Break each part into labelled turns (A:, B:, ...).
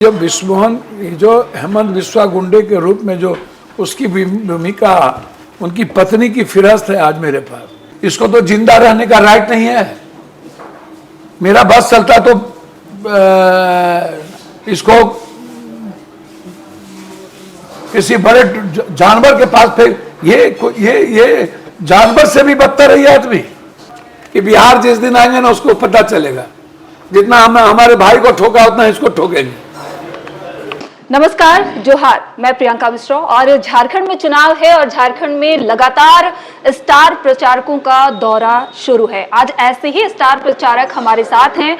A: जब विश्वमोहन जो हेमंत बिस्वा गुंडे के रूप में जो उसकी भूमिका, उनकी पत्नी की फिरस्त है आज मेरे पास। इसको तो जिंदा रहने का राइट नहीं है। मेरा बस चलता तो इसको किसी बड़े जानवर के पास फिर ये जानवर से भी बदतर है ये आदमी। कि बिहार जिस दिन आएंगे ना उसको पता चलेगा, जितना हमने हमारे भाई को ठोका उतना इसको ठोकेंगे।
B: नमस्कार, जोहार। मैं प्रियंका मिश्रा और झारखंड में चुनाव है और झारखंड में लगातार स्टार प्रचारकों का दौरा शुरू है। आज ऐसे ही स्टार प्रचारक हमारे साथ हैं।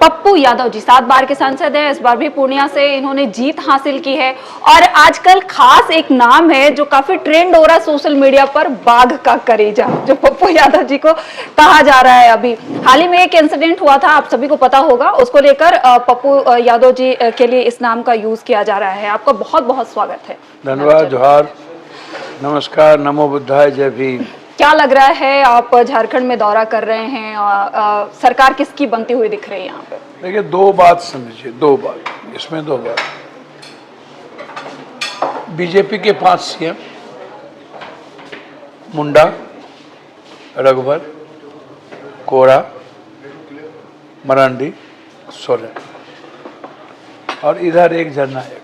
B: पप्पू यादव जी 7 बार के सांसद हैं, इस बार भी पूर्णिया से इन्होंने जीत हासिल की है। और आजकल खास एक नाम है जो काफी ट्रेंड हो रहा है सोशल मीडिया पर, बाघ का कलेजा, जो पप्पू यादव जी को कहा जा रहा है। अभी हाल ही में एक इंसिडेंट हुआ था, आप सभी को पता होगा, उसको लेकर पप्पू यादव जी के लिए इस नाम का यूज किया जा रहा है। आपका बहुत बहुत स्वागत है।
A: धन्यवाद, जोहार, नमस्कार, नमो बुद्धाय, जय भीम।
B: क्या लग रहा है, आप झारखंड में दौरा कर रहे हैं, सरकार किसकी बनती हुई दिख रही है यहाँ पे?
A: देखिए, दो बात समझिए, दो बात, इसमें दो बात। बीजेपी के 5 सीएम मुंडा, रघुवर, कोरा, मरांडी, सोरेन और इधर एक जननायक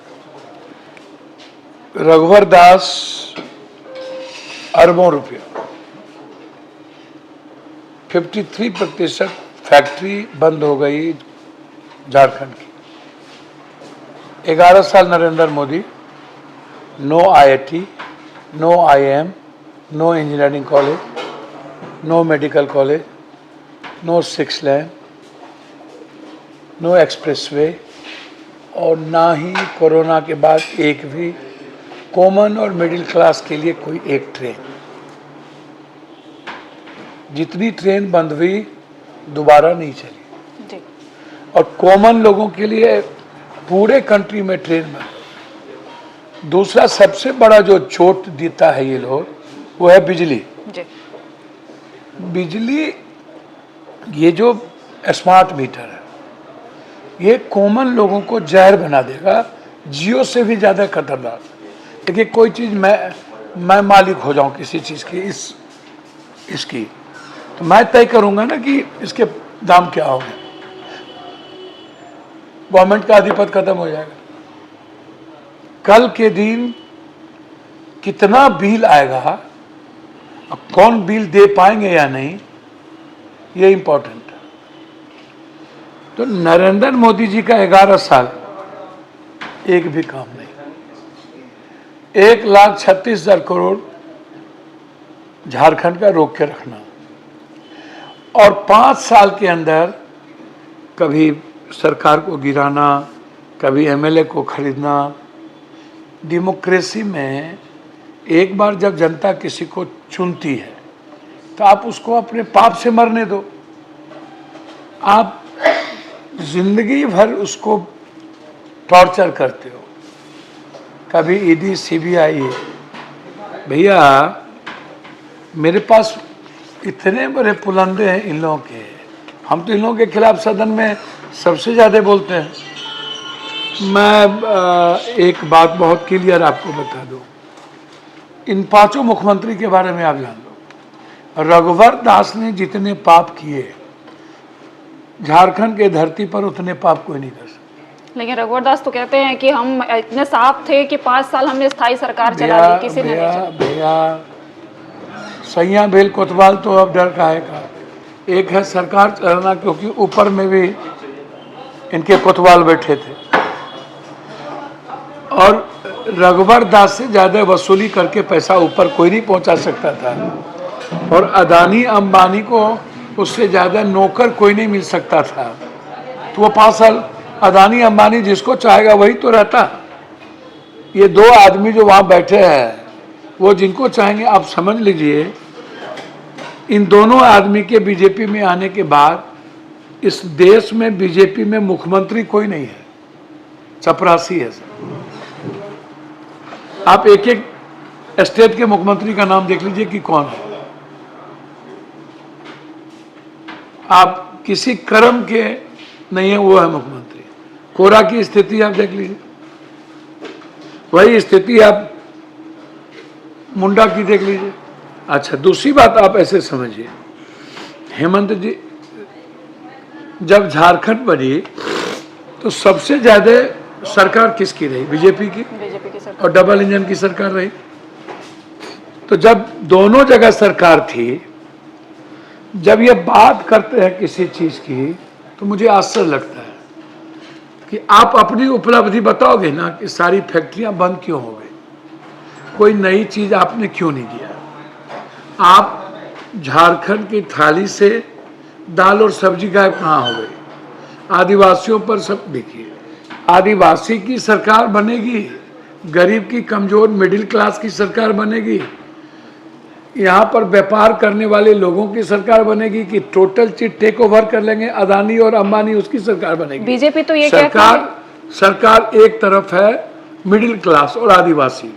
A: रघुवर दास। अरबों रुपया, 53% फैक्ट्री बंद हो गई झारखंड की। 11 साल Narendra Modi, no IIT, no IIM, no engineering college, no medical college, no 6 lane, no expressway, और ना ही कोरोना के बाद एक भी कॉमन और मिडिल क्लास के लिए कोई एक ट्रेन। जितनी ट्रेन बंद हुई दोबारा नहीं चली जी। और कॉमन लोगों के लिए पूरे कंट्री में ट्रेन बंद। दूसरा सबसे बड़ा जो चोट देता है ये लोग, वो है बिजली जी। बिजली, ये जो स्मार्ट मीटर है, ये कॉमन लोगों को जहर बना देगा, जियो से भी ज़्यादा खतरनाक। देखिए, कोई चीज़ मैं मालिक हो जाऊं किसी चीज़ की, इसकी, तो मैं तय करूंगा ना कि इसके दाम क्या होंगे। गवर्नमेंट का अधिपत खत्म हो जाएगा। कल के दिन कितना बिल आएगा, अब कौन बिल दे पाएंगे या नहीं, ये इंपॉर्टेंट है। तो नरेंद्र मोदी जी का 11 साल एक भी काम नहीं। 1,36,000 करोड़ झारखंड का रोक के रखना, और 5 साल के अंदर कभी सरकार को गिराना, कभी MLA को खरीदना। डेमोक्रेसी में एक बार जब जनता किसी को चुनती है तो आप उसको अपने पाप से मरने दो। आप जिंदगी भर उसको टॉर्चर करते हो, कभी ED CBI। भैया, मेरे पास इतने बड़े पुलंदे हैं इन लोगों के, हम तो इन लोगों के खिलाफ सदन में सबसे ज़्यादा बोलते हैं। मैं एक बात बहुत क्लियर आपको बता दूं, इन 5 मुख्यमंत्री के बारे में आप जान लो। रघुवर दास ने जितने पाप किए झारखंड के धरती पर, उतने पाप कोई नहीं कर सकता।
B: लेकिन रघुवर दास तो कहते हैं कि हम इतने साफ थे कि 5 साल हमने स्थायी सरकार चला दी, किसी ने नहीं।
A: भैया, सैया बेल कोतवाल तो अब डर का है का। एक है सरकार चलाना, क्योंकि ऊपर में भी इनके कोतवाल बैठे थे, और रघुवर दास से ज़्यादा वसूली करके पैसा ऊपर कोई नहीं पहुंचा सकता था, और अदानी अंबानी को उससे ज़्यादा नौकर कोई नहीं मिल सकता था। तो वो 5 साल अदानी अंबानी जिसको चाहेगा वही तो रहता। ये 2 आदमी जो वहाँ बैठे हैं, वो जिनको चाहेंगे। आप समझ लीजिए, इन दोनों आदमी के बीजेपी में आने के बाद इस देश में बीजेपी में मुख्यमंत्री कोई नहीं है, चपरासी है। आप एक एक स्टेट के मुख्यमंत्री का नाम देख लीजिए कि कौन है। आप किसी कर्म के नहीं है, वो है मुख्यमंत्री। कोरा की स्थिति आप देख लीजिए, वही स्थिति आप मुंडा की देख लीजिए। अच्छा, दूसरी बात आप ऐसे समझिए, हेमंत जी जब झारखंड बनी तो सबसे ज्यादा सरकार किसकी रही? बीजेपी की
B: सरकार
A: और डबल इंजन की सरकार रही। तो जब दोनों जगह सरकार थी, जब ये बात करते हैं किसी चीज की तो मुझे आश्चर्य लगता है कि आप अपनी उपलब्धि बताओगे ना कि सारी फैक्ट्रियां बंद क्यों हो गई, कोई नई चीज आपने क्यों नहीं किया। आप झारखंड की थाली से दाल और सब्जी गायब कहाँ हो गई? आदिवासियों पर सब देखिए, आदिवासी की सरकार बनेगी, गरीब की कमजोर मिडिल क्लास की सरकार बनेगी, यहाँ पर व्यापार करने वाले लोगों की सरकार बनेगी कि टोटल चीज टेक ओवर कर लेंगे अदानी और अंबानी, उसकी सरकार बनेगी।
B: बीजेपी तो ये
A: सरकार एक तरफ है मिडिल क्लास और आदिवासी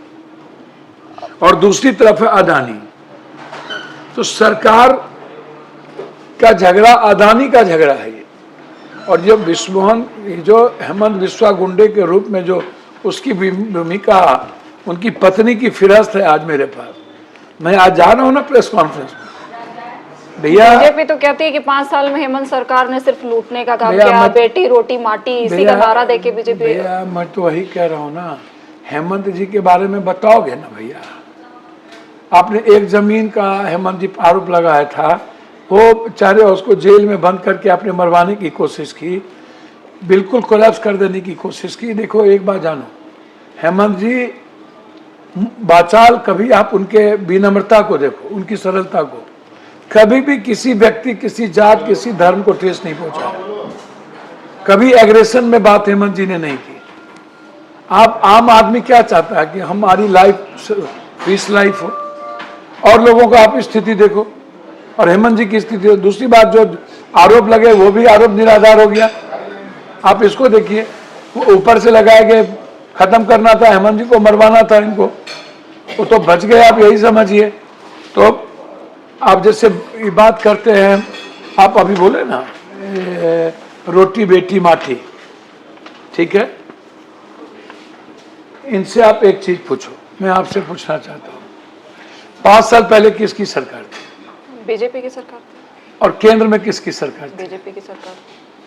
A: और दूसरी तरफ है अदानी। तो सरकार का झगड़ा अदानी का झगड़ा है ये। और जो विश्वमोहन, जो हेमंत बिस्वा गुंडे के रूप में जो उसकी भूमिका, उनकी पत्नी की फिरस्त है आज मेरे पास। मैं आज जा रहा हूं ना प्रेस कॉन्फ्रेंस में, भैया
B: बीजेपी तो कहती है कि 5 साल में हेमंत सरकार ने सिर्फ लूटने का काम किया, बेटी रोटी माटी, इसी का नारा देके बीजेपी।
A: भैया मैं तो वही कह रहा हूँ ना, हेमंत जी के बारे में बताओगे ना भैया। आपने एक जमीन का हेमंत जी पर आरोप लगाया था, वो बेचारे उसको जेल में बंद करके आपने मरवाने की कोशिश की, बिल्कुल कोलैप्स कर देने की कोशिश की। देखो एक बात जानो, हेमंत जी बाचाल, कभी आप उनके विनम्रता को देखो, उनकी सरलता को, कभी भी किसी व्यक्ति, किसी जात, किसी धर्म को ठेस नहीं पहुंचा, कभी एग्रेशन में बात हेमंत जी ने नहीं की। आप आम आदमी क्या चाहता है कि हमारी लाइफ पीस लाइफ हो, और लोगों का आप स्थिति देखो और हेमंत जी की स्थिति। दूसरी बात, जो आरोप लगे वो भी आरोप निराधार हो गया। आप इसको देखिए, वो ऊपर से लगाए गए, खत्म करना था हेमंत जी को, मरवाना था इनको, वो तो बच गए, आप यही समझिए। तो आप जैसे बात करते हैं, आप अभी बोले ना रोटी बेटी माटी, ठीक है, इनसे आप एक चीज पूछो, मैं आपसे पूछना चाहता हूँ, 5 साल पहले किसकी सरकार थी?
B: बीजेपी की सरकार,
A: और केंद्र में किसकी सरकार थी?
B: बीजेपी की सरकार,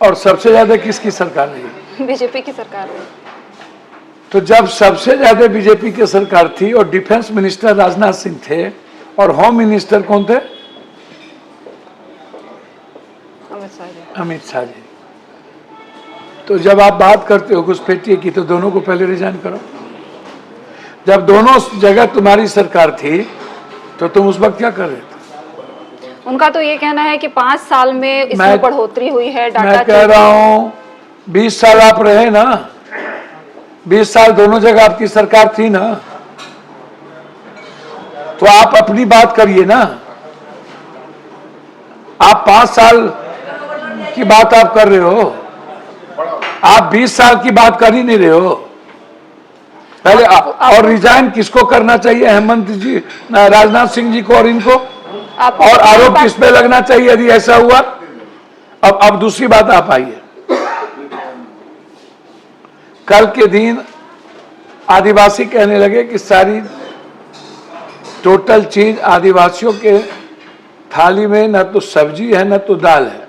A: और सबसे ज्यादा किसकी सरकार रही?
B: बीजेपी की सरकार।
A: तो जब सबसे ज्यादा बीजेपी की सरकार थी और डिफेंस मिनिस्टर राजनाथ सिंह थे और होम मिनिस्टर कौन थे? अमित शाह जी। तो जब आप बात करते हो घुसपैठिए की, तो दोनों को पहले रिजाइन करो। जब दोनों जगह तुम्हारी सरकार थी तो तुम उस वक्त क्या कर रहे थे?
B: उनका तो ये कहना है कि 5 साल में इसमें बढ़ोतरी हुई है। डाटा
A: मैं कह रहा हूँ 20 साल आप रहे ना, 20 साल दोनों जगह आपकी सरकार थी ना, तो आप अपनी बात करिए ना। आप 5 साल की बात आप कर रहे हो, आप 20 साल की बात कर ही नहीं रहे हो। पहले और रिजाइन किसको करना चाहिए? हेमंत जी, राजनाथ सिंह जी को और इनको, और आरोप किस पे लगना चाहिए यदि ऐसा हुआ? अब दूसरी बात आप आइए, कल के दिन आदिवासी कहने लगे कि सारी टोटल चीज आदिवासियों के थाली में न तो सब्जी है न तो दाल है।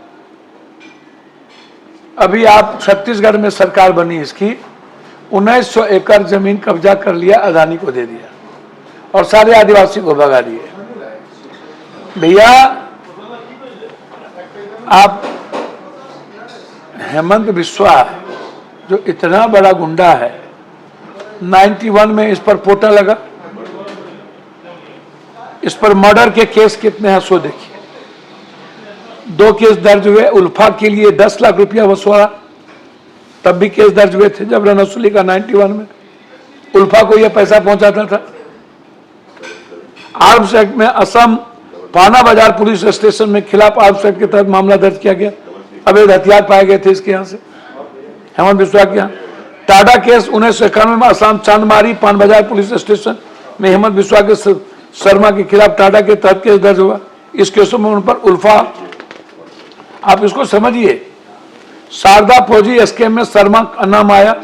A: अभी आप छत्तीसगढ़ में सरकार बनी इसकी, 1900 एकड़ जमीन कब्जा कर लिया, अदानी को दे दिया और सारे आदिवासी को भगा दिए। भैया आप हेमंत बिस्वा जो इतना बड़ा गुंडा है, 91 में इस पर पोटा लगा, इस पर मर्डर के केस कितने हैं सो देखिए। 2 केस दर्ज हुए, उल्फा के लिए 10 लाख रुपया वसूला, तब भी केस दर्ज हुए थे जब रणसुली का 91 में उल्फा को यह पैसा पहुंचाता था। आर्म्स एक्ट में असम पाना बाजार पुलिस स्टेशन में खिलाफ आर्म्स एक्ट के तहत मामला दर्ज किया गया, अवैध हथियार पाए गए थे इसके यहाँ से, हेमंत बिस्वा के यहाँ। टाडा केस 1991 में असम चांदमारी पान बाजार पुलिस स्टेशन में हेमंत बिस्वा के शर्मा के खिलाफ टाडा के तहत केस दर्ज हुआ। इस केसों में उन पर उल्फा, आप इसको समझिए, शारदा फौजी स्कैम में शर्मा का नाम आया।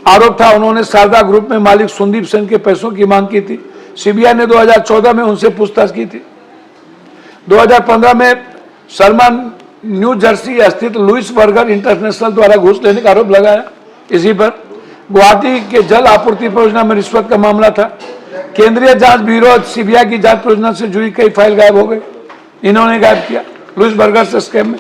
A: आरोप था उन्होंने शारदा ग्रुप में मालिक सुदीप सेन के पैसों की मांग की थी। सीबीआई ने 2014 में उनसे पूछताछ की थी। 2015 में शर्मा न्यू जर्सी स्थित लुइस बर्गर इंटरनेशनल द्वारा घूस लेने का आरोप लगाया। इसी पर गुवाहाटी के जल आपूर्ति परियोजना में रिश्वत का मामला था। केंद्रीय जांच ब्यूरो सीबीआई की जांच परियोजना से जुड़ी कई फाइल गायब हो गई, इन्होंने गायब किया लुइस बर्गर से स्कैम में।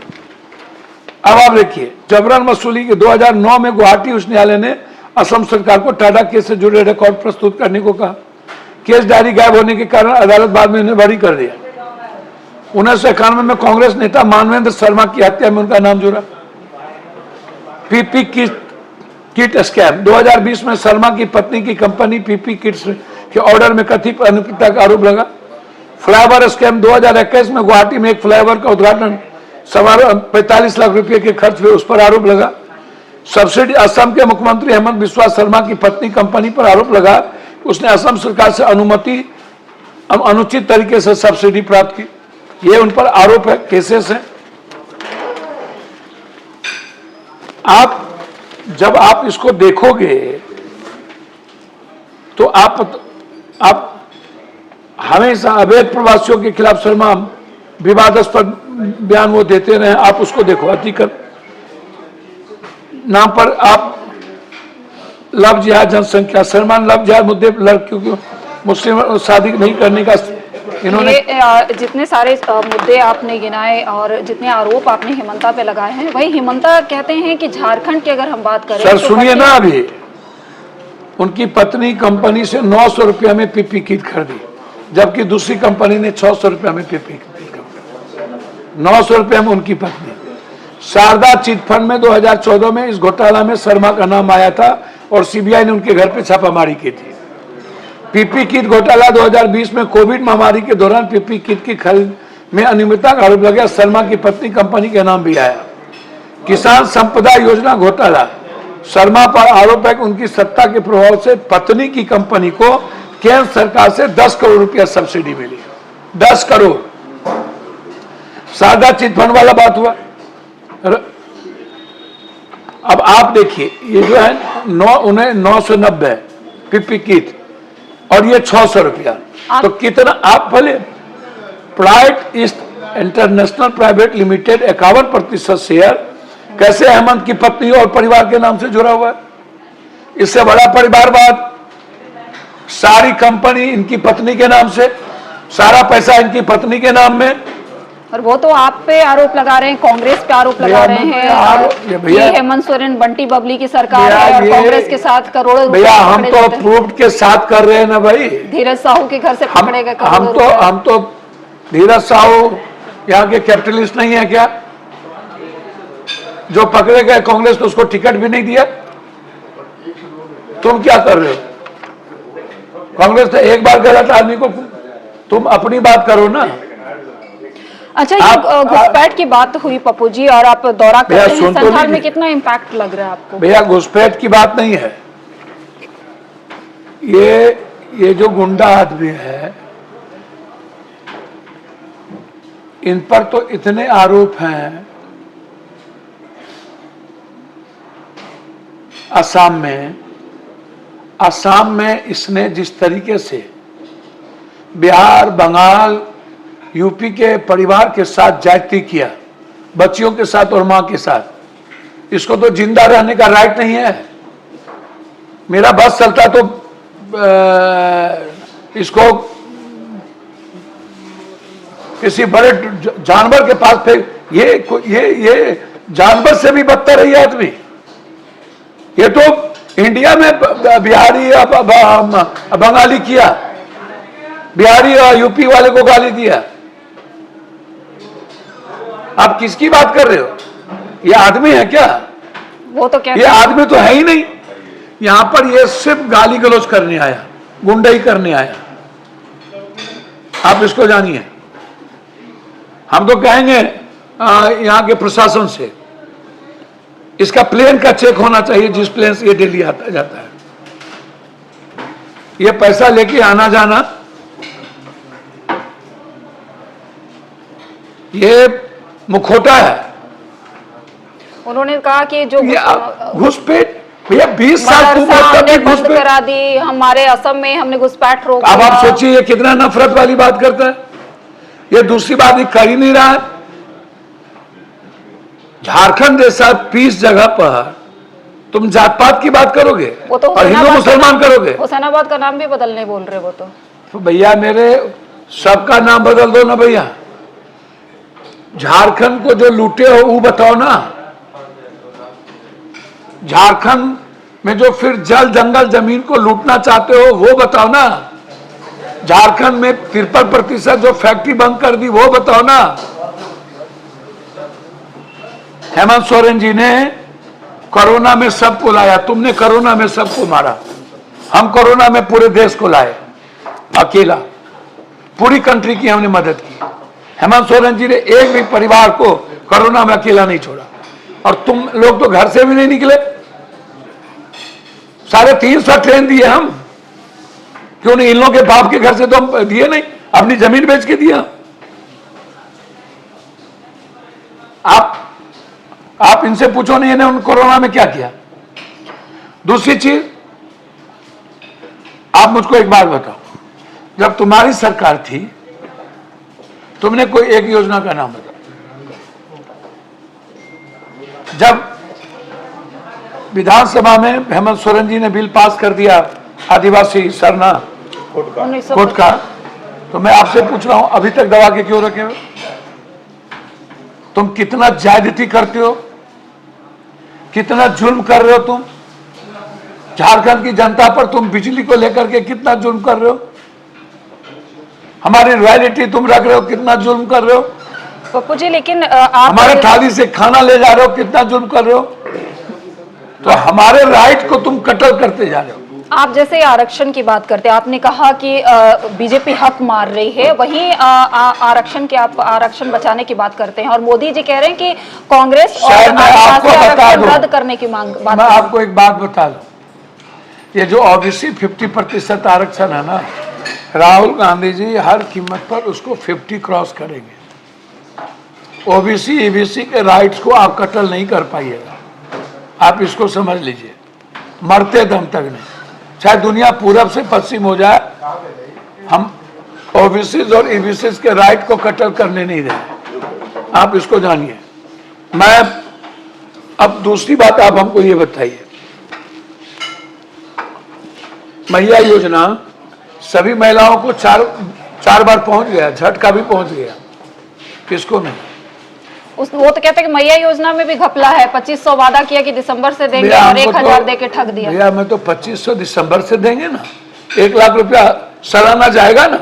A: अब आप देखिए, जबरन वसूली के 2009 में गुवाहाटी उच्च न्यायालय ने असम सरकार को टाटा केस से जुड़े रिकॉर्ड प्रस्तुत करने को कहा। केस डायरी गायब होने के कारण अदालत बाद में उन्हें बरी कर दिया। 1991 में कांग्रेस नेता मानवेंद्र शर्मा की हत्या में उनका नाम जुड़ा। पीपी किट स्कैम 2020 में शर्मा की पत्नी की कंपनी पीपी किट्स के ऑर्डर में कथित अनियमितता का आरोप लगा। फ्लाईओवर स्कैम 2021 में गुवाहाटी में एक फ्लाईओवर का उद्घाटन समारोह 45 लाख रुपए के खर्च हुए, उस पर आरोप लगा। सब्सिडी असम के मुख्यमंत्री हेमंत बिस्वा शर्मा की पत्नी कंपनी पर आरोप लगा उसने असम सरकार से अनुचित तरीके से सब्सिडी प्राप्त की। ये उन पर आरोप है, केसेस है। आप जब आप इसको देखोगे तो आप हमेशा अवैध प्रवासियों के खिलाफ शर्मा विवादास्पद बयान वो देते रहे, आप उसको देखो। हकीकत नाम पर आप लव जिहाद जनसंख्या सलमान लव जिहाद मुद्दे लड़कियों को मुस्लिम शादी नहीं करने का इन्होंने
B: जितने सारे मुद्दे आपने गिनाए और जितने आरोप आपने हिमंता पे लगाए हैं, वही हिमंता कहते हैं कि झारखंड की अगर हम बात करें
A: सर सुनिए ना, अभी उनकी पत्नी कंपनी से 900 रुपया में पीपी किट खरीदी, जबकि दूसरी कंपनी ने 600 रुपया में पीपी किट खरीदी। 900 रुपया में उनकी पत्नी। शारदा चिटफंड में 2014 में इस घोटाला में शर्मा का नाम आया था और सीबीआई ने उनके घर पे छापामारी की थी। पीपी किट घोटाला 2020 में कोविड महामारी के दौरान पीपी किट की खरीद में अनियमितता का आरोप लगा, शर्मा की पत्नी कंपनी के नाम भी आया। किसान संपदा योजना घोटाला, शर्मा पर आरोप है कि उनकी सत्ता के प्रभाव से पत्नी की कंपनी को केंद्र सरकार से 10 करोड़ रुपया सब्सिडी मिली। 10 करोड़। शारदा चिटफंड वाला बात हुआ। अब आप देखिए, ये जो है 990 पीपी किट और ये 600 रुपया, तो कितना आप पहले pride east international private limited 51% share कैसे हेमंत की पत्नी और परिवार के नाम से जुड़ा हुआ है? इससे बड़ा परिवारवाद, सारी कंपनी इनकी पत्नी के नाम से, सारा पैसा इनकी पत्नी के नाम में।
B: और वो तो आप पे आरोप लगा रहे हैं, कांग्रेस पे आरोप लगा रहे हैं कि हेमंत सोरेन बंटी बबली की सरकार है और कांग्रेस के साथ करोड़ों।
A: भैया हम तो प्रूफ के साथ कर रहे हैं ना भाई।
B: धीरज साहू के घर से पकड़े गए
A: हम तो धीरज साहू यहाँ के कैपिटलिस्ट नहीं है क्या? जो पकड़े गए कांग्रेस तो उसको टिकट भी नहीं दिया। तुम क्या कर रहे हो? कांग्रेस ने एक बार गलत आदमी को, तुम अपनी बात करो ना।
B: अच्छा, ये घुसपैठ की बात हुई पप्पू जी, और आप दौरा कर रहे हैं संथाल में, कितना इम्पैक्ट लग रहा है आपको?
A: भैया घुसपैठ की बात नहीं है, ये जो गुंडा आदमी है इन पर तो इतने आरोप हैं। असम में इसने जिस तरीके से बिहार, बंगाल, यूपी के परिवार के साथ जाति किया, बच्चियों के साथ और मां के साथ, इसको तो जिंदा रहने का राइट नहीं है। मेरा बस चलता तो इसको किसी बड़े जानवर के पास फेंक, ये जानवर से भी बदतर है ये आदमी। ये तो इंडिया में बिहारी बंगाली किया, बिहारी और यूपी वाले को गाली दिया। आप किसकी बात कर रहे हो? ये आदमी है क्या?
B: वो तो क्या,
A: ये आदमी तो है ही नहीं। यहां पर ये सिर्फ गाली गलौज करने आया, गुंडाई करने आया। आप इसको जानिए। हम तो कहेंगे यहां के प्रशासन से इसका प्लेन का चेक होना चाहिए, जिस प्लेन से ये दिल्ली आता जाता है। ये पैसा लेके आना जाना, ये मुखौटा है।
B: उन्होंने कहा कि जो
A: घुसपैठ, भैया 20 साल तुम
B: मदरसा हमने बंद
A: घुसपैठ।
B: करा दी, हमारे असम में हमने घुसपैठ रोक
A: अब आप
B: दिया।
A: सोचिए ये कितना नफरत वाली बात करता है। ये दूसरी बात ये कर ही नहीं रहा है। झारखंड जैसा 20 जगह पर तुम जात पात की बात करोगे
B: वो तो
A: और हिंदू मुसलमान करोगे।
B: हुसैनाबाद का नाम भी बदलने बोल रहे वो
A: तो भैया मेरे सबका नाम बदल दो ना भैया। झारखंड को जो लूटे हो वो बताओ ना। झारखंड में जो फिर जल जंगल जमीन को लूटना चाहते हो वो बताओ ना। झारखंड में 53% जो फैक्ट्री बंद कर दी वो बताओ ना। हेमंत सोरेन जी ने कोरोना में सबको लाया, तुमने कोरोना में सबको मारा। हम कोरोना में पूरे देश को लाए अकेला, पूरी कंट्री की हमने मदद की। हेमंत सोरेन जी ने एक भी परिवार को कोरोना में अकेला नहीं छोड़ा। और तुम लोग तो घर से भी नहीं निकले। 350 ट्रेन दिए हम, क्यों नहीं? इन लोगों के बाप के घर से तो हम दिए नहीं, अपनी जमीन बेच के दिया। आप इनसे पूछो नहीं इन्हें कोरोना में क्या किया। दूसरी चीज, आप मुझको एक बात बताओ, जब तुम्हारी सरकार थी तुमने कोई एक योजना का नाम बताओ। जब विधानसभा में हेमंत सोरेन जी ने बिल पास कर दिया आदिवासी सरना कोर्ट का, तो मैं आपसे पूछ रहा हूं अभी तक दबा के क्यों रखे हो? तुम कितना ज्यादती करते हो, कितना जुल्म कर रहे हो तुम। झारखंड की जनता पर तुम बिजली को लेकर के कितना जुल्म कर रहे हो। हमारी रॉयल्टी तुम रख रहे हो, कितना जुल्म कर रहे हो।
B: पप्पू जी लेकिन आप
A: हमारे थाली से खाना ले जा रहे हो, कितना जुल्म कर रहे हो। तो हमारे राइट को तुम कत्ल करते जा रहे हो।
B: आप जैसे आरक्षण की बात करते हैं, आपने कहा कि बीजेपी हक मार रही है, वहीं आरक्षण की आप आरक्षण बचाने की बात करते हैं और मोदी जी कह रहे हैं कि कांग्रेस और आरक्षण रद्द करने की मांग।
A: मैं आपको एक बात बता दूं, ये जो ओबीसी 50% आरक्षण है ना, राहुल गांधी जी हर कीमत पर उसको 50 क्रॉस करेंगे। ओबीसी ईबीसी के राइट्स को आप कत्ल नहीं कर पाइएगा, आप इसको समझ लीजिए, मरते दम तक नहीं। चाहे दुनिया पूरब से पश्चिम हो जाए, हम ओबीसी और ईबीसी के राइट को कत्ल करने नहीं देंगे, आप इसको जानिए। मैं अब दूसरी बात आप हमको ये बताइए, महिला योजना सभी महिलाओं को चार बार पहुंच गया, झटका भी पहुंच गया, किसको नहीं?
B: वो तो कहते हैं कि मैया योजना में भी घपला है। 2500 वादा किया कि दिसंबर से देंगे और 1000 दे के ठग दिया।
A: भैया मैं तो 2500 दिसंबर से देंगे ना, 1 लाख रुपया सालाना जाएगा ना,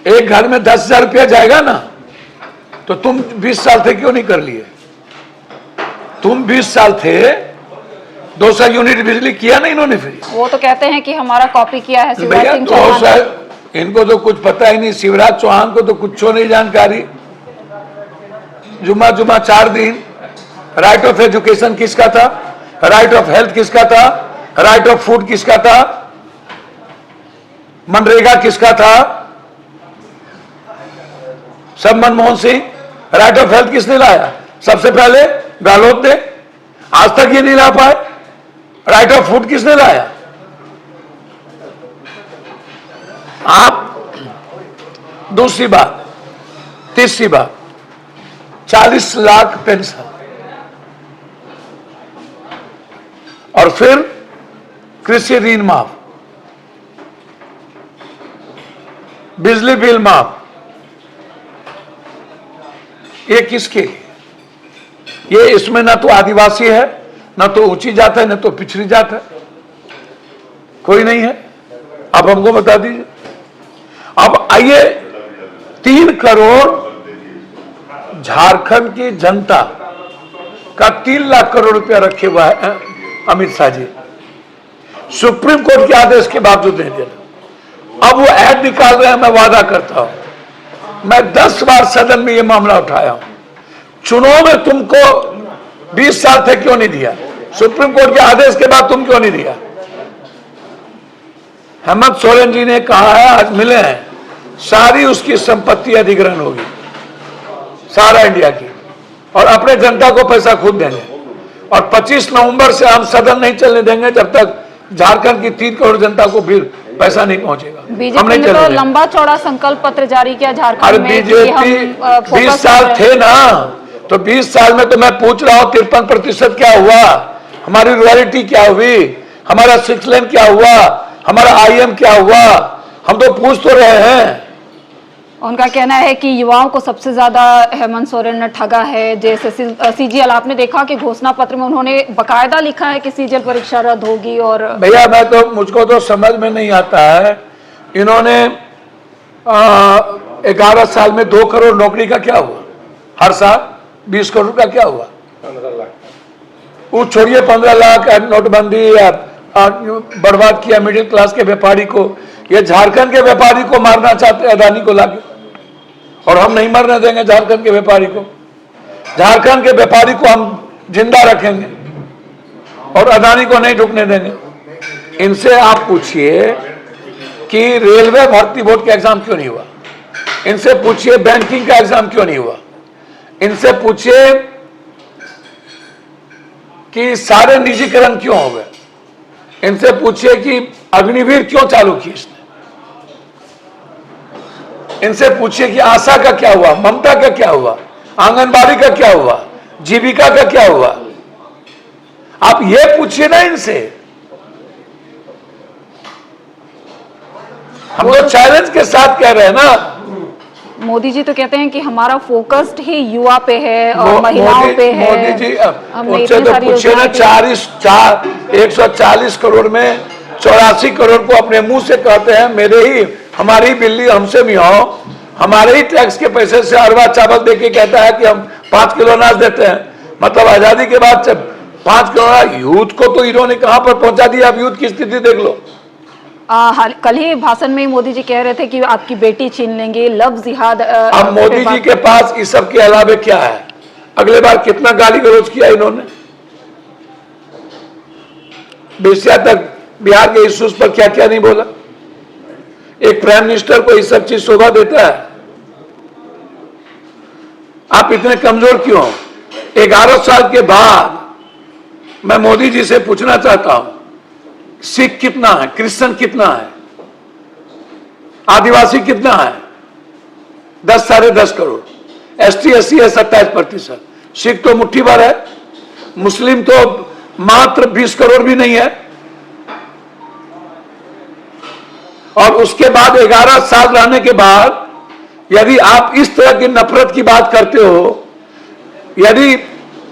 A: एक घर में 10,000 रुपया जाएगा ना। तो तुम 20 साल थे क्यों नहीं कर लिए? तुम 20 साल थे, 200 यूनिट बिजली किया ना इन्होंने फ्री।
B: वो तो कहते हैं कि हमारा कॉपी किया है शिवराज
A: भैया
B: सिंह चौहान।
A: इनको तो कुछ पता ही नहीं, शिवराज चौहान को तो कुछ नहीं जानकारी। जुम्मा 4 दिन राइट ऑफ एजुकेशन किसका था, राइट ऑफ हेल्थ किसका था, राइट ऑफ फूड किसका था, मनरेगा किसका था, सब Manmohan Singh. Right of health किसने लाया? सबसे पहले गहलोत ने, आज तक ये नहीं ला पाए। राइट ऑफ फूड किसने लाया? आप। दूसरी बात, तीसरी बात, 40 लाख पेंशन, और फिर कृषि ऋण माफ, बिजली बिल माफ। ये किसके? ये इसमें ना तो आदिवासी है, ना तो ऊंची जात है, ना तो पिछड़ी जात है, कोई नहीं है। आप हमको बता दीजिए। अब आइए, 3 करोड़ झारखंड की जनता का 3 लाख करोड़ रुपया रखे हुआ है अमित शाह जी, सुप्रीम कोर्ट के आदेश के बावजूद नहीं देना। अब वो ऐड निकाल रहे हैं। मैं वादा करता हूं, मैं 10 बार सदन में ये मामला उठाया हूं, चुनाव में तुमको 20 साल थे क्यों नहीं दिया? सुप्रीम कोर्ट के आदेश के बाद तुम क्यों नहीं दिया? हेमंत सोरेन जी ने कहा है, आज मिले हैं, सारी उसकी संपत्ति अधिग्रहण होगी, सारा इंडिया की। और अपने जनता को पैसा खुद देंगे। और 25 नवंबर से हम सदन नहीं चलने देंगे जब तक झारखंड की 3 करोड़ जनता को फिर पैसा नहीं पहुंचेगा। हम
B: बीजेपी
A: नहीं
B: ने तो
A: चलेंगे।
B: लंबा चौड़ा संकल्प पत्र जारी किया
A: अरे
B: झारखंड में कि
A: बीजेपी
B: हम
A: 20
B: फोकस
A: साल
B: कर रहे
A: थे ना, तो 20 साल में तो मैं पूछ रहा हूँ 53% क्या हुआ, हमारी रॉयल्टी क्या हुई, हमारा 6 लेन क्या हुआ, हमारा IM क्या हुआ, हम तो पूछ तो रहे हैं।
B: उनका कहना है कि युवाओं को सबसे ज्यादा हेमंत सोरेन ने ठगा है। जैसे CGL आपने देखा कि घोषणा पत्र में उन्होंने बकायदा लिखा है कि CGL परीक्षा रद्द होगी। और
A: भैया मुझको तो समझ में नहीं आता है, इन्होंने 11 साल में 2 करोड़ नौकरी का क्या हुआ, हर साल 20 करोड़ का क्या हुआ, वो छोड़िए 15 लाख नोटबंदी बर्बाद किया मिडिल क्लास के व्यापारी को। ये झारखंड के व्यापारी को मारना चाहते अदानी को लाके, और हम नहीं मरने देंगे झारखंड के व्यापारी को। झारखंड के व्यापारी को हम जिंदा रखेंगे और अदानी को नहीं ढुकने देंगे। इनसे आप पूछिए कि रेलवे भर्ती बोर्ड का एग्जाम क्यों नहीं हुआ, इनसे पूछिए बैंकिंग का एग्जाम क्यों नहीं हुआ, इनसे पूछिए कि सारे निजीकरण क्यों हो गए, इनसे पूछिए कि अग्निवीर क्यों चालू की इसने, इनसे पूछिए कि आशा का क्या हुआ, ममता का क्या हुआ, आंगनबाड़ी का क्या हुआ, जीविका का क्या हुआ। आप ये पूछिए ना इनसे। हम तो चैलेंज के साथ कह रहे हैं ना।
B: मोदी जी तो कहते हैं कि हमारा फोकस्ड ही युवा पे है और महिलाओं पे है।
A: मोदी जी
B: हमने
A: उनसे
B: इतनी
A: तो
B: सारी
A: पूछे ना,
B: योजनाएं
A: 140 करोड़ में 84 करोड़ को अपने मुंह से कहते हैं मेरे ही, हमारी बिल्ली हमसे मियाओ, हमारे ही टैक्स के पैसे से अरवा चावल देके कहता है कि हम 5 किलो अनाज देते हैं। मतलब आजादी के बाद से 5 किलो यूथ को तो इन्होंने कहां पर पहुंचा दिया। अब यूथ की स्थिति देख लो।
B: कल ही भाषण में मोदी जी कह रहे थे कि आपकी बेटी छीन लेंगे, लव जिहाद।
A: अब मोदी जी के पास इस सब के अलावे क्या है? अगले बार कितना गाली गलौज किया इन्होंने, बेसिया तक बिहार के इश्यूज पर क्या क्या नहीं बोला। एक प्राइम मिनिस्टर को ये सब चीज शोभा देता है? आप इतने कमजोर क्यों? 11 साल के बाद मैं मोदी जी से पूछना चाहता हूं, सिख कितना है, क्रिश्चियन कितना है, आदिवासी कितना है? 10 साढ़े 10 करोड़, ST SC है 27%, सिख तो मुट्ठी भर है, मुस्लिम तो मात्र 20 करोड़ भी नहीं है। और उसके बाद 11 साल रहने के बाद यदि आप इस तरह की नफरत की बात करते हो, यदि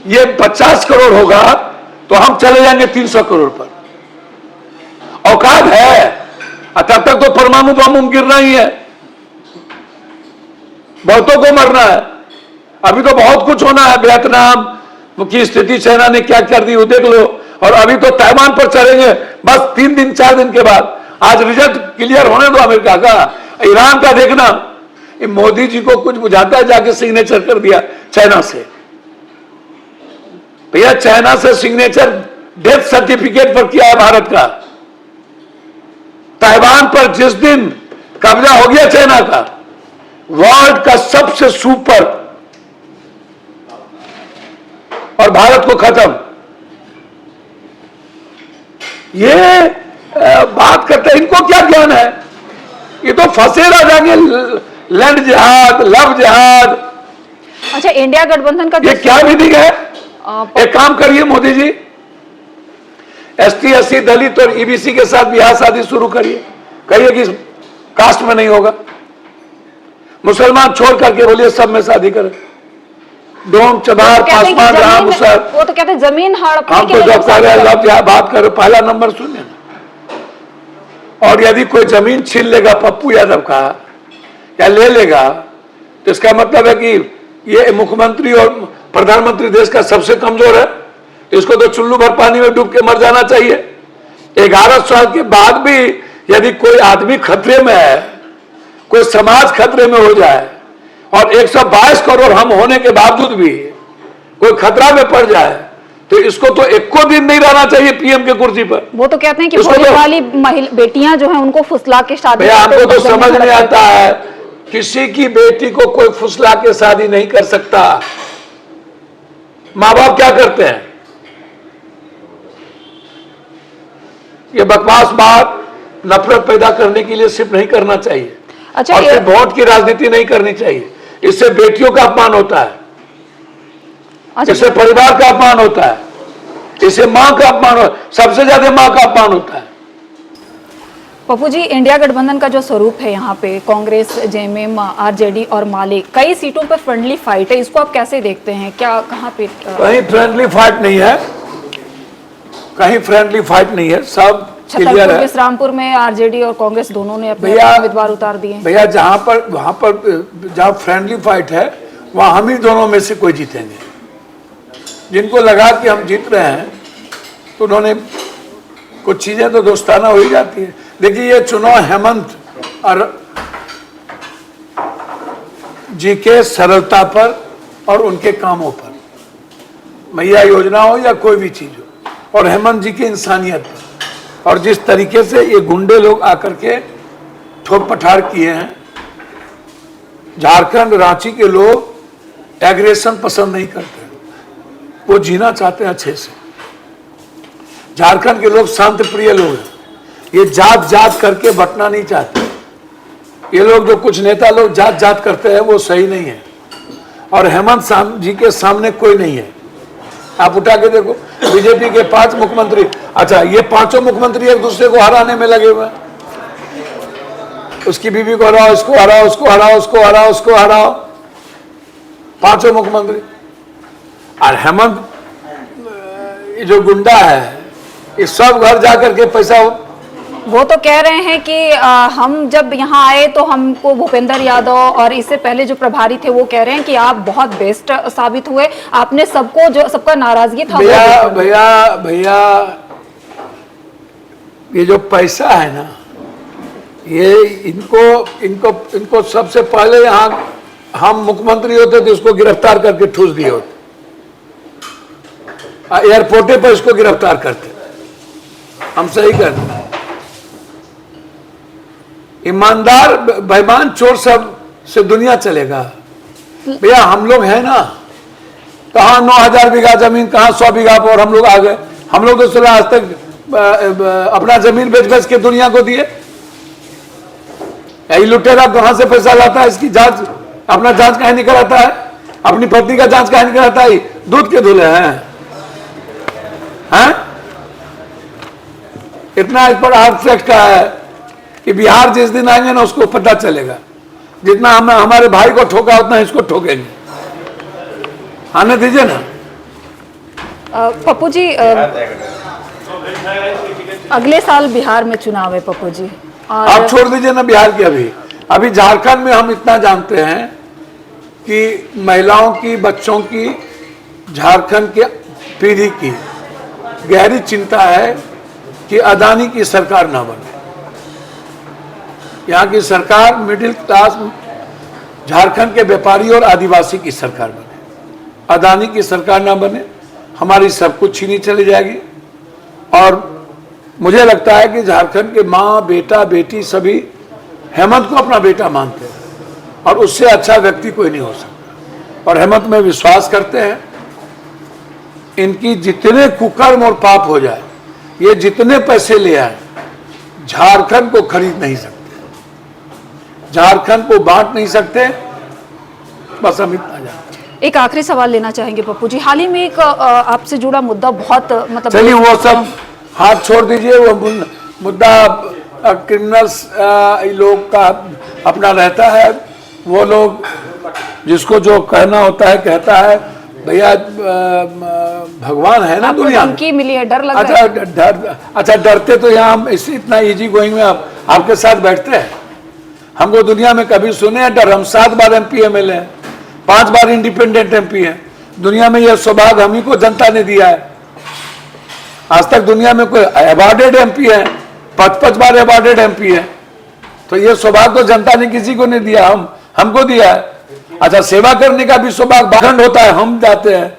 A: ये 50 करोड़ होगा तो हम चले जाएंगे 300 करोड़ पर। औकात है, तब तक तो परमाणु बम गिरना ही है, बहुतों को मरना है। अभी तो बहुत कुछ होना है। वियतनाम की स्थिति चाइना ने क्या कर दी वो देख लो, और अभी तो ताइवान पर चलेंगे बस 3 दिन 4 दिन के बाद। आज रिजल्ट क्लियर होने दो अमेरिका का, ईरान का देखना। मोदी जी को कुछ बुझाता है, जाके सिग्नेचर कर दिया चाइना से। भैया चाइना से सिग्नेचर डेथ सर्टिफिकेट पर किया है भारत का। ताइवान पर जिस दिन कब्जा हो गया चाइना का, वर्ल्ड का सबसे सुपर, और भारत को खत्म। ये बात करते हैं, इनको क्या ज्ञान है? ये तो फंसे रह जाएंगे लैंड जिहाद, लव जिहाद।
B: अच्छा, इंडिया गठबंधन का
A: ये क्या मीटिंग है? एक काम करिए मोदी जी, ST SC दलित और EBC के साथ ब्याह शादी शुरू करिए। कहिए कि कास्ट में नहीं होगा। मुसलमान छोड़ करके बोलिए सब में शादी करें। डोम चबार पासवान राम मुसर,
B: वो तो कहते हैं जमीन हड़पने
A: हम
B: के
A: तो
B: लिए
A: जब कर लव जिहाद बात करो, पहला नंबर सुनिए ना। और यदि कोई जमीन छीन लेगा पप्पू यादव का या ले लेगा, तो इसका मतलब है कि ये मुख्यमंत्री और प्रधानमंत्री देश का सबसे कमजोर है। इसको तो चुल्लू भर पानी में डूब के मर जाना चाहिए। 11 साल के बाद भी यदि कोई आदमी खतरे में है, कोई समाज खतरे में हो जाए, और 122 करोड़ हम होने के बावजूद भी कोई खतरा में पड़ जाए, तो इसको तो एको दिन नहीं रहना चाहिए PM के कुर्सी पर।
B: वो तो कहते हैं कि
A: उसको
B: भोले
A: तो-
B: वाली बेटियां जो हैं उनको फुसला के शादी
A: भैया
B: करते
A: हमको तो
B: हैं,
A: समझ
B: जमीन
A: नहीं
B: हड़प
A: आता है, किसी की बेटी को कोई फुसला के शादी नहीं कर सकता। माँ बाप क्या करते हैं? ये बकवास बात नफरत पैदा करने के लिए सिर्फ नहीं करना चाहिए।
B: अच्छा,
A: और सिर्फ वोट की राजनीति नहीं करनी चाहिए। इससे बेटियों का अपमान होता है,
B: अच्छा,
A: इससे परिवार का अपमान होता है, इससे मां का अपमान होता है, सबसे ज्यादा मां का अपमान होता है।
B: पप्पू जी, इंडिया गठबंधन का जो स्वरूप है यहाँ पे कांग्रेस, जेएमएम, आरजेडी और माले, कई सीटों पर फ्रेंडली फाइट है, इसको आप कैसे देखते हैं? क्या कहाँ पे
A: कहीं फ्रेंडली फाइट नहीं है, कहीं फ्रेंडली फाइट नहीं है, सब क्लियर
B: छतरपुर,
A: है।
B: विश्रामपुर में आरजेडी और कांग्रेस दोनों ने अपने
A: भैया
B: उम्मीदवार उतार दिए।
A: भैया वहां पर जहां फ्रेंडली फाइट है वहां हम ही दोनों में से कोई जीतेंगे। जिनको लगा कि हम जीत रहे हैं तो उन्होंने कुछ चीजें तो दोस्ताना हो ही जाती है। देखिए, ये चुनाव हेमंत और जी के सरलता पर और उनके कामों पर, मैया योजना हो या कोई भी चीज हो, और हेमंत जी की इंसानियत पर, और जिस तरीके से ये गुंडे लोग आकर के ठोक पठार किए हैं। झारखंड, रांची के लोग एग्रेशन पसंद नहीं करते, वो जीना चाहते हैं अच्छे से। झारखंड के लोग शांत प्रिय लोग हैं, ये जात जात करके बंटना नहीं चाहते। ये लोग जो कुछ नेता लोग जात जात करते हैं वो सही नहीं है, और हेमंत जी के सामने कोई नहीं है। आप उठा के देखो, बीजेपी के 5 मुख्यमंत्री, अच्छा ये 5 मुख्यमंत्री एक दूसरे को हराने में लगे हुए हैं। उसकी बीवी को हराओ, इसको हराओ, उसको हराओ, उसको हराओ, उसको हराओ, 5 मुख्यमंत्री। और हेमंत ये जो गुंडा है, ये सब घर जाकर के पैसा,
B: वो तो कह रहे हैं कि हम जब यहाँ आए तो हमको भूपेंद्र यादव और इससे पहले जो प्रभारी थे वो कह रहे हैं कि आप बहुत बेस्ट साबित हुए, आपने सबको, जो सबका नाराजगी था।
A: भैया भैया भैया, ये जो पैसा है ना, ये इनको सबसे पहले यहाँ हम मुख्यमंत्री होते तो इसको गिरफ्तार करके ठूस दिए होते, एयरपोर्टे पर इसको गिरफ्तार करते। हम सही करते। ईमानदार बेईमान चोर सब से दुनिया चलेगा। भैया हम लोग हैं ना, कहाँ 9000 बीघा जमीन, कहाँ 100 बीघा पर हम लोग आ गए। हम लोग तो चला आज तक अपना जमीन बेच बेच के दुनिया को दिए। यही लुटेरा कहाँ से पैसा लाता है, इसकी जांच, अपना जांच कहीं नहीं कराता है, अपनी पत्नी का जांच कहीं नहीं कराता है, दूध के धुले हैं। इतना इस पर हार्ट फैक्ट का है कि बिहार जिस दिन आएंगे ना उसको पता चलेगा, जितना हम हमारे भाई को ठोका उतना इसको ठोकेंगे। आने दीजिए ना।
B: पप्पू जी, अगले साल बिहार में चुनाव है पप्पू जी, और
A: आप छोड़ दीजिए ना बिहार की। अभी झारखंड में हम इतना जानते हैं कि महिलाओं की, बच्चों की, झारखंड के पीढ़ी की गहरी चिंता है कि अदानी की सरकार ना बने। यहाँ की सरकार मिडिल क्लास झारखंड के व्यापारी और आदिवासी की सरकार बने, अदानी की सरकार ना बने। हमारी सब कुछ छीनी चली जाएगी। और मुझे लगता है कि झारखंड के माँ, बेटा, बेटी सभी हेमंत को अपना बेटा मानते हैं, और उससे अच्छा व्यक्ति कोई नहीं हो सकता। और हेमंत में विश्वास करते हैं। इनकी जितने कुकर्म और पाप हो जाए, ये जितने पैसे ले आए, झारखंड को खरीद नहीं सकते, झारखंड को बांट नहीं सकते। बस हम इतना जानते हैं।
B: एक आखिरी सवाल लेना चाहेंगे पप्पू जी, हाल ही में एक आपसे जुड़ा मुद्दा बहुत मतलब,
A: चलिए वो सब हाथ छोड़ दीजिए। वो मुद्दा क्रिमिनल्स लोग का अपना रहता है। वो लोग जिसको जो कहना होता है कहता है। भैया भगवान है ना दुनिया में।
B: धमकी मिली है, डर लग रहा है?
A: अच्छा डरते तो यहाँ हम इतना इजी गोइंग में आपके साथ बैठते हैं। हमको दुनिया में कभी सुने हैं डर? हम 7 बार MP MLA हैं, 5 बार इंडिपेंडेंट MP हैं। दुनिया में यह सौभाग्य हम ही को जनता ने दिया है। आज तक दुनिया में कोई अवार्डेड MP है, 5 बार अवार्डेड MP है। तो ये सौभाग्य तो जनता ने किसी को नहीं दिया, हमको दिया है। अच्छा, सेवा करने का भी सौभाग्य बाखंड होता है, हम जाते हैं।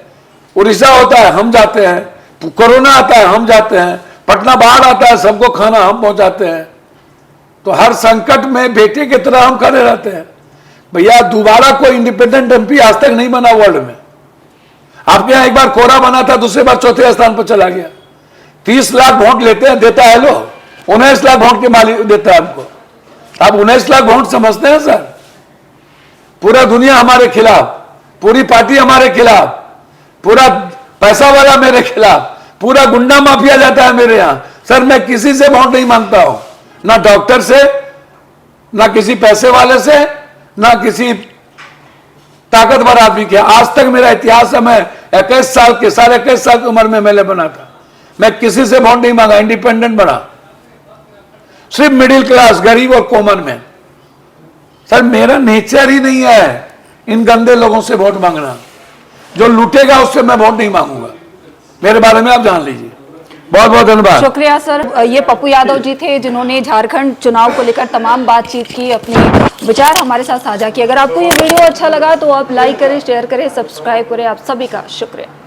A: उड़ीसा होता है, हम जाते हैं। कोरोना आता है, हम जाते हैं। पटना बाढ़ आता है, सबको खाना हम पहुंचाते हैं। तो हर संकट में बेटे की तरह हम खड़े रहते हैं। भैया दोबारा कोई इंडिपेंडेंट MP आज तक नहीं बना वर्ल्ड में। आपके यहाँ एक बार कोरा बना था, दूसरी बार चौथे स्थान पर चला गया। 30 लाख वोट लेते हैं, देता है लो 19 लाख वोट के मालिक देता है आपको। आप 19 लाख वोट समझते हैं सर? पूरा दुनिया हमारे खिलाफ, पूरी पार्टी हमारे खिलाफ, पूरा पैसा वाला मेरे खिलाफ, पूरा गुंडा माफिया जाता है मेरे यहां। सर मैं किसी से वोट नहीं मांगता हूं, ना डॉक्टर से, ना किसी पैसे वाले से, ना किसी ताकतवर आदमी के। आज तक मेरा इतिहास है, मैं 21 साल के, साढ़े 21 साल की उम्र में एमएलए बना था, मैं किसी से वोट नहीं मांगा, इंडिपेंडेंट बना, सिर्फ मिडिल क्लास, गरीब और कॉमन में। सर मेरा नेचर ही नहीं है इन गंदे लोगों से वोट मांगना। जो लूटेगा उससे मैं वोट नहीं मांगूंगा, मेरे बारे में आप जान लीजिए। बहुत बहुत धन्यवाद।
B: शुक्रिया सर। ये पप्पू यादव जी थे जिन्होंने झारखंड चुनाव को लेकर तमाम बातचीत की, अपने विचार हमारे साथ साझा किए। अगर आपको ये वीडियो अच्छा लगा तो आप लाइक करें, शेयर करें, सब्सक्राइब करें। आप सभी का शुक्रिया।